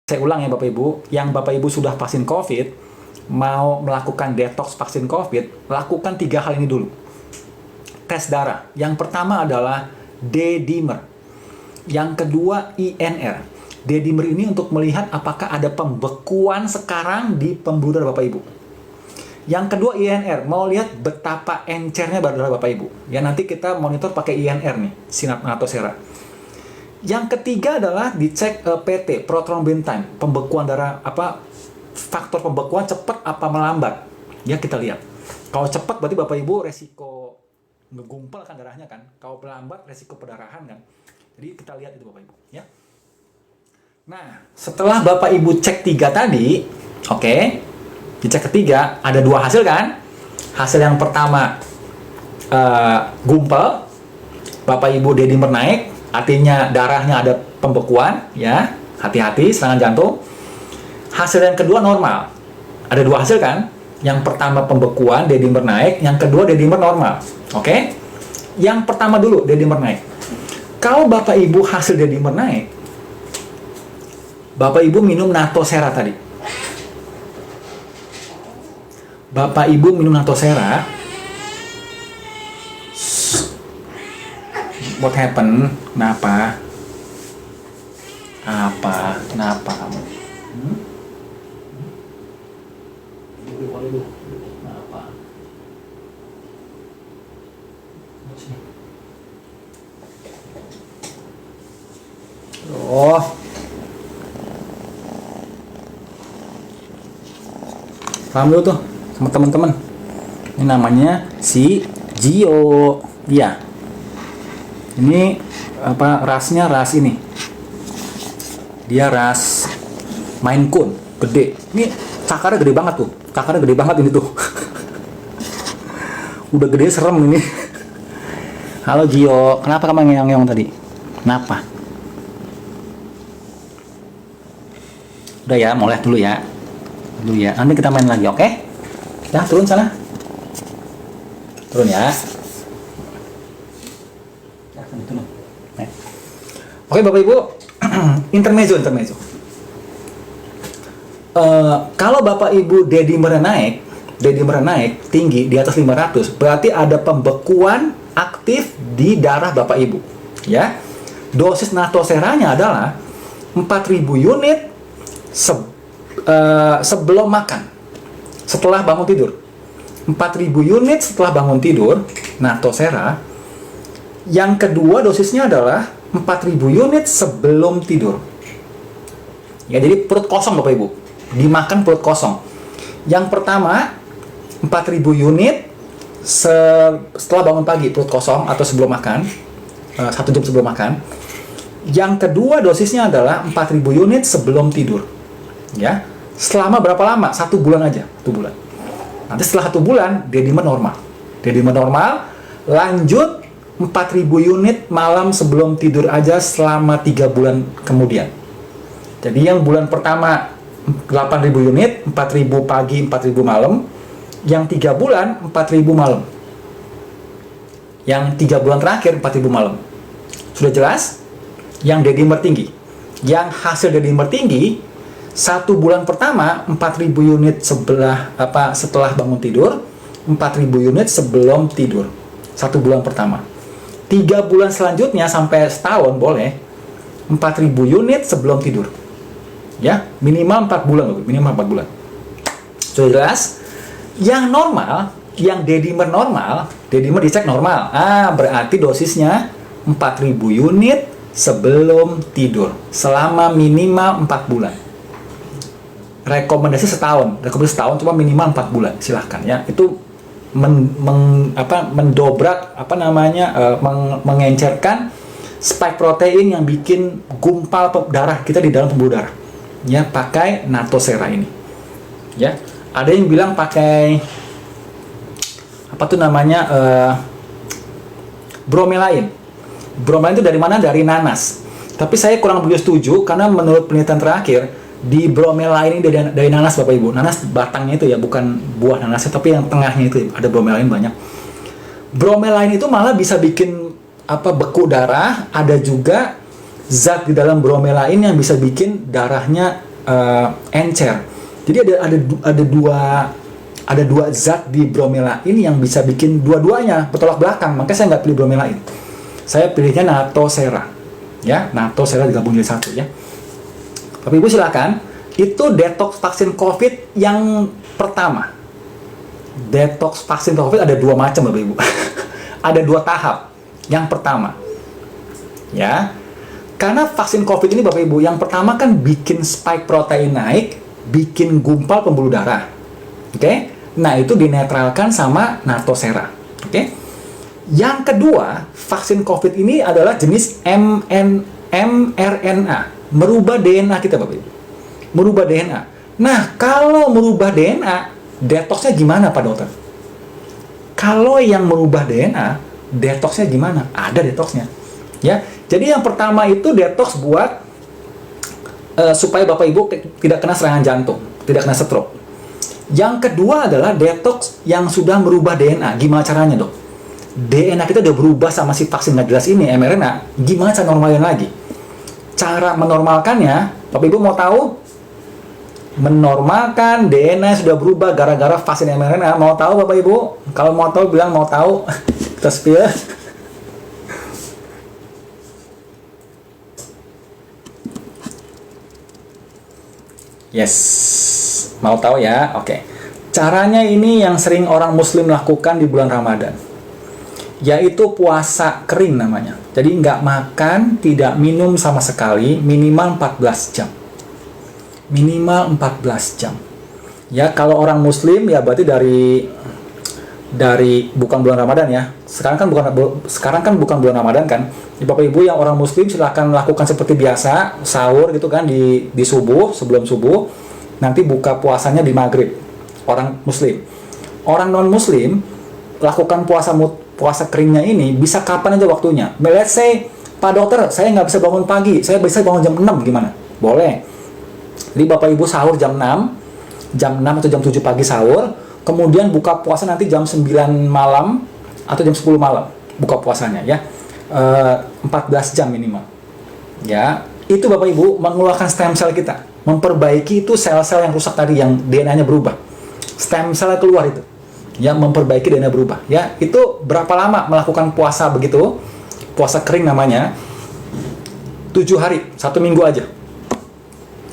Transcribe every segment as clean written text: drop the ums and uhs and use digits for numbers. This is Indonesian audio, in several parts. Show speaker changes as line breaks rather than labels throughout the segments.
Saya ulang ya Bapak Ibu, yang Bapak Ibu sudah vaksin COVID, mau melakukan detox vaksin COVID, lakukan 3 hal ini dulu. Tes darah. Yang pertama adalah D-dimer. Yang kedua INR. D-dimer ini untuk melihat apakah ada pembekuan sekarang di pembuluh darah Bapak Ibu. Yang kedua INR, mau lihat betapa encernya darah Bapak Ibu. Ya nanti kita monitor pakai INR nih, sinat natosera. Yang ketiga adalah dicek PT, prothrombin time, pembekuan darah, faktor pembekuan cepat apa melambat. Ya kita lihat. Kalau cepat berarti Bapak Ibu resiko ngegumpal kan darahnya kan. Kalau melambat resiko perdarahan kan. Jadi kita lihat itu Bapak Ibu ya. Nah, setelah Bapak Ibu cek 3 tadi, oke. Dicek ketiga, ada 2 hasil kan? Hasil yang pertama gumpal, Bapak Ibu D-dimer naik, artinya darahnya ada pembekuan, ya. Hati-hati serangan jantung. Hasil yang kedua normal. Ada 2 hasil kan? Yang pertama pembekuan, D-dimer naik, yang kedua D-dimer normal. Oke? Yang pertama dulu D-dimer naik. Kalau Bapak Ibu hasil D-dimer naik, Bapak Ibu minum natosera tadi. Bapak Ibu minum natosera. What happen? Kenapa? Kenapa kamu? Kenapa? Oh. Paham dulu tuh sama teman-teman. Ini namanya si Gio. Iya. Ini rasnya ras ini. Dia ras Maine Coon, gede. Ini cakarnya gede banget tuh. Cakarnya gede banget ini tuh. Udah gede serem ini. Halo Gio, kenapa kamu ngeong-ngeong tadi? Kenapa? Udah ya, mulai dulu ya. Dulu ya. Nanti kita main lagi, oke? Ya, turun sana. Turun ya. Oke Bapak Ibu, intermezzo. Kalau Bapak Ibu D-dimer naik tinggi di atas 500, berarti ada pembekuan aktif di darah Bapak Ibu. Ya, dosis natoseranya adalah 4.000 unit sebelum makan, setelah bangun tidur. 4.000 unit setelah bangun tidur, natosera. Yang kedua dosisnya adalah 4.000 unit sebelum tidur. Ya, jadi perut kosong Bapak Ibu. Dimakan perut kosong. Yang pertama 4.000 unit setelah bangun pagi, perut kosong atau sebelum makan, 1 jam sebelum makan. Yang kedua dosisnya adalah 4.000 unit sebelum tidur. Ya. Selama berapa lama? 1 bulan aja, 1 bulan. Nanti setelah 1 bulan D-dimer normal. D-dimer normal, lanjut 4.000 unit malam sebelum tidur aja selama 3 bulan kemudian. Jadi yang bulan pertama 8.000 unit, 4.000 pagi, 4.000 malam. Yang 3 bulan 4.000 malam. Yang 3 bulan terakhir 4.000 malam. Sudah jelas? Yang D-dimer tinggi. Yang hasil D-dimer tinggi 1 bulan pertama 4.000 unit setelah bangun tidur, 4.000 unit sebelum tidur. 1 bulan pertama. 3 bulan selanjutnya sampai setahun boleh 4.000 unit sebelum tidur. Ya, minimal 4 bulan loh, minimal 4 bulan. Sudah jelas? Yang normal, yang D-dimer normal, D-dimer dicek normal. Berarti dosisnya 4.000 unit sebelum tidur selama minimal 4 bulan. Rekomendasi setahun cuma minimal 4 bulan. Silahkan ya. Itu mendobrak mengencerkan spike protein yang bikin gumpal darah kita di dalam pembuluh darah. Ya, pakai natosera ini. Ya, ada yang bilang pakai bromelain. Bromelain itu dari mana? Dari nanas. Tapi saya kurang begitu setuju karena menurut penelitian terakhir di bromelain ini dari nanas Bapak Ibu. Nanas batangnya itu ya, bukan buah nanasnya, tapi yang tengahnya itu ada bromelain banyak. Bromelain itu malah bisa bikin beku darah. Ada juga zat di dalam bromelain yang bisa bikin darahnya encer. Jadi ada dua zat di bromelain yang bisa bikin dua-duanya bertolak belakang. Makanya saya nggak pilih bromelain. Saya pilihnya Natosera. Ya, Natosera digabung jadi satu ya. Bapak Ibu silakan. Itu detox vaksin COVID yang pertama. Detox vaksin COVID ada dua macam Bapak Ibu. Ada dua tahap. Yang pertama, ya, karena vaksin COVID ini Bapak Ibu, yang pertama kan bikin spike protein naik, bikin gumpal pembuluh darah. Oke? Nah, itu dinetralkan sama Natosera. Oke? Yang kedua, vaksin COVID ini adalah jenis mRNA, merubah DNA kita Bapak Ibu. Merubah DNA. Nah, kalau merubah DNA, detoxnya gimana Pak Dokter? Kalau yang merubah DNA, detoxnya gimana? Ada detoxnya. Ya, jadi yang pertama itu detox buat supaya Bapak Ibu tidak kena serangan jantung, tidak kena stroke. Yang kedua adalah detox yang sudah merubah DNA. Gimana caranya Dok? DNA kita udah berubah sama si vaksin nggak jelas ini, mRNA. Gimana cara normalin lagi? Cara menormalkannya, Bapak Ibu mau tahu? Menormalkan DNA sudah berubah gara-gara vaksin mRNA. Mau tahu Bapak Ibu? Kalau mau tahu bilang mau tahu. Kita spill. Yes. Mau tahu ya? Oke. Caranya ini yang sering orang muslim lakukan di bulan Ramadan. Yaitu puasa kering namanya. Jadi nggak makan, tidak minum sama sekali, minimal 14 jam. Minimal 14 jam. Ya, kalau orang muslim ya berarti dari bukan bulan Ramadan ya. Sekarang kan bukan bulan Ramadan kan. Ya, Bapak Ibu yang orang muslim silahkan lakukan seperti biasa, sahur gitu kan di subuh, sebelum subuh. Nanti buka puasanya di maghrib. Orang muslim. Orang non muslim lakukan puasa keringnya ini bisa kapan aja waktunya. Let's say, Pak Dokter, saya nggak bisa bangun pagi, saya bisa bangun jam 6 gimana? Boleh. Jadi Bapak Ibu sahur jam 6 atau jam 7 pagi sahur, kemudian buka puasa nanti jam 9 malam atau jam 10 malam buka puasanya ya. 14 jam minimal. Ya, itu Bapak Ibu mengeluarkan stem cell kita, memperbaiki itu sel-sel yang rusak tadi yang DNA-nya berubah. Stem cell keluar itu. Ya, memperbaiki DNA berubah. Ya, itu berapa lama melakukan puasa begitu? Puasa kering namanya. 7 hari, 1 minggu aja.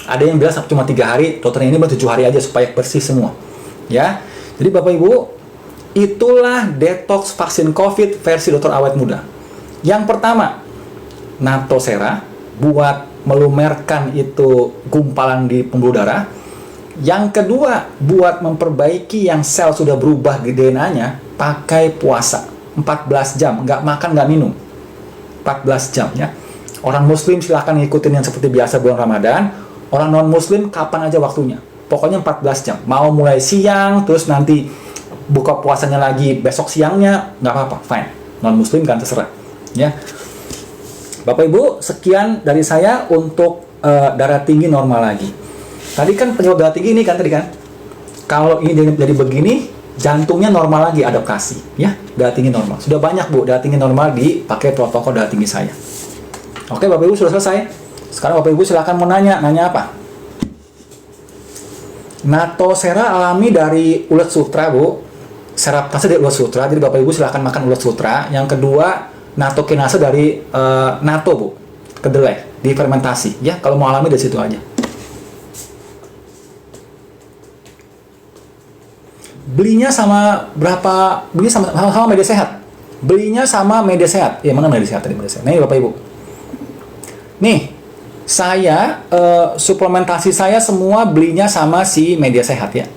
Ada yang bilang cuma 3 hari, dokternya ini 7 hari aja supaya bersih semua. Ya, jadi Bapak Ibu, itulah detox vaksin COVID versi dokter awet muda. Yang pertama, Natosera buat melumerkan itu gumpalan di pembuluh darah. Yang kedua, buat memperbaiki yang sel sudah berubah di DNA-nya, pakai puasa 14 jam, nggak makan, nggak minum. 14 jam ya. Orang muslim silahkan ngikutin yang seperti biasa bulan Ramadan. Orang non-muslim kapan aja waktunya. Pokoknya 14 jam. Mau mulai siang, terus nanti buka puasanya lagi besok siangnya, nggak apa-apa, fine. Non-muslim kan terserah. Ya. Bapak Ibu, sekian dari saya untuk darah tinggi normal lagi. Tadi kan penyebab darah tinggi ini kan tadi kan. Kalau ini jadi begini, jantungnya normal lagi, adaptasi. Ya, darah tinggi normal. Sudah banyak Bu, darah tinggi normal dipakai protokol darah tinggi saya. Oke Bapak Ibu, sudah selesai. Sekarang Bapak Ibu silakan mau nanya apa? Natosera alami dari ulat sutra Bu. Seraptase dari ulat sutra, jadi Bapak Ibu silakan makan ulat sutra. Yang kedua, natokinase dari nato Bu, kedelai, difermentasi. Ya, kalau mau alami dari situ aja. Belinya sama berapa? Belinya sama media sehat. Belinya sama media sehat. Ya, mana media sehat tadi? Media sehat. Nih Bapak Ibu. Nih, saya suplementasi saya semua belinya sama si media sehat ya.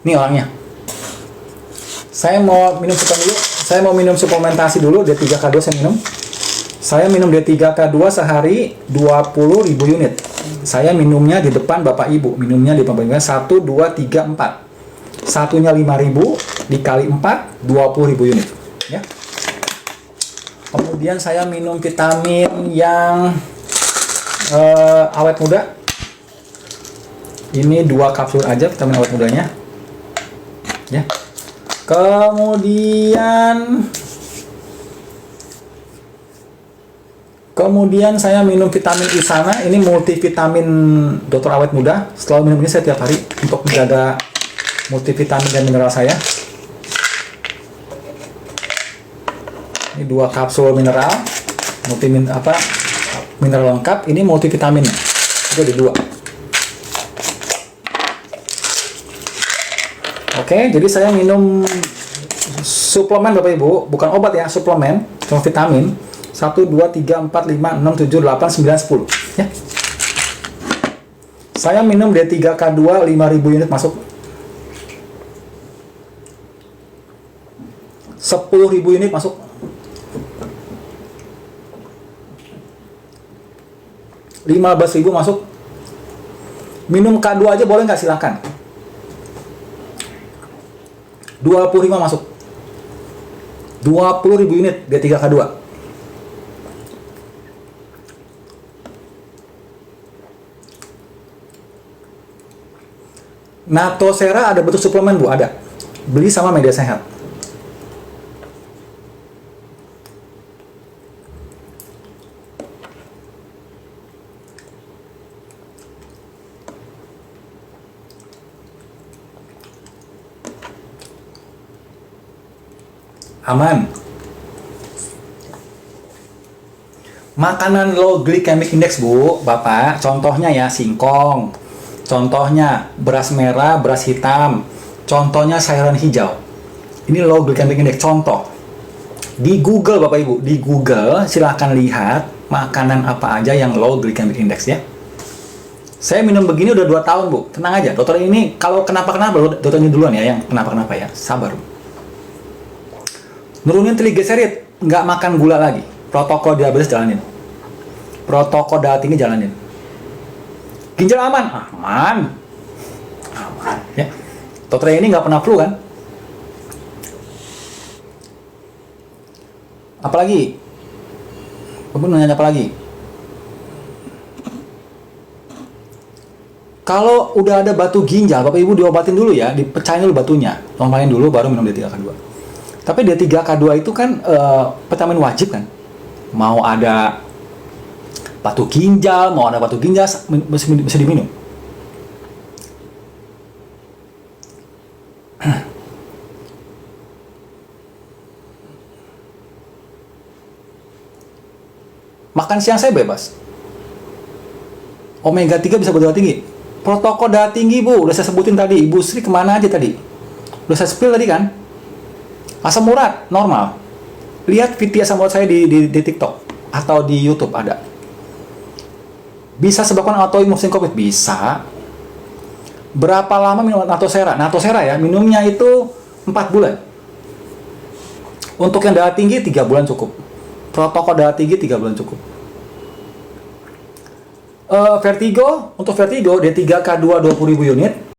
Ini orangnya. Saya mau minum dulu. Saya mau minum suplementasi dulu. D3K2 saya minum. Saya minum D3K2 sehari 20.000 unit. Saya minumnya di depan Bapak Ibu. Minumnya di depan Bapak Ibu. 1, 2, 3, 4. Satunya 5.000 dikali 4, 20.000 unit. Ya. Kemudian saya minum vitamin yang awet muda. Ini 2 kapsul aja vitamin awet mudanya. Ya. Kemudian Kemudian saya minum vitamin Isana, ini multivitamin Dr. Awet Muda. Setelah minum ini saya tiap hari untuk menjaga multivitamin dan mineral saya. Ini 2 kapsul mineral, mineral lengkap. Ini multivitaminnya, itu ada 2. Oke, jadi saya minum suplemen Bapak Ibu, bukan obat ya, suplemen, cuma vitamin. 1, 2, 3, 4, 5, 6, 7, 8, 9, 10 ya. Saya minum D3K2 5000 unit masuk. 10.000 unit masuk. 15.000 masuk. Minum K2 aja boleh nggak? Silakan. 25 masuk. 20.000 unit D3K2. Natosera ada bentuk suplemen Bu? Ada. Beli sama media sehat. Aman. Makanan low glycemic index Bu, Bapak, contohnya ya singkong, contohnya beras merah, beras hitam, contohnya sayuran hijau. Ini low glycemic index, contoh. Di Google Bapak Ibu, di Google silahkan lihat makanan apa aja yang low glycemic index ya. Saya minum begini udah 2 tahun Bu, tenang aja. Dokter ini kalau kenapa-kenapa, dokter ini duluan ya yang kenapa-kenapa ya, sabar Bu. Nurunin trigliserid, nggak makan gula lagi. Protokol diabetes jalanin. Protokol darah tinggi jalanin. Ginjal aman? Aman. Aman ya. Dokter ini nggak pernah flu kan? Apalagi? Bapak nanya apa lagi? Kalau udah ada batu ginjal, Bapak Ibu diobatin dulu ya, dipecahin dulu batunya, normalin dulu baru minum D3K2. Tapi D3K2 itu kan vitamin wajib kan? Mau ada batu ginjal, bisa diminum. Makan siang saya bebas. Omega 3 bisa buat darah tinggi. Protokol darah tinggi Bu, udah saya sebutin tadi. Ibu Sri kemana aja tadi? Udah saya spill tadi kan? Asam urat normal. Lihat video asam urat saya di TikTok atau di YouTube ada. Bisa sebabkan autoimun COVID? Bisa. Berapa lama minum Natosera? Natosera ya, minumnya itu 4 bulan. Untuk yang darah tinggi 3 bulan cukup. Protokol darah tinggi 3 bulan cukup. Vertigo, untuk vertigo D3K2 20.000 unit.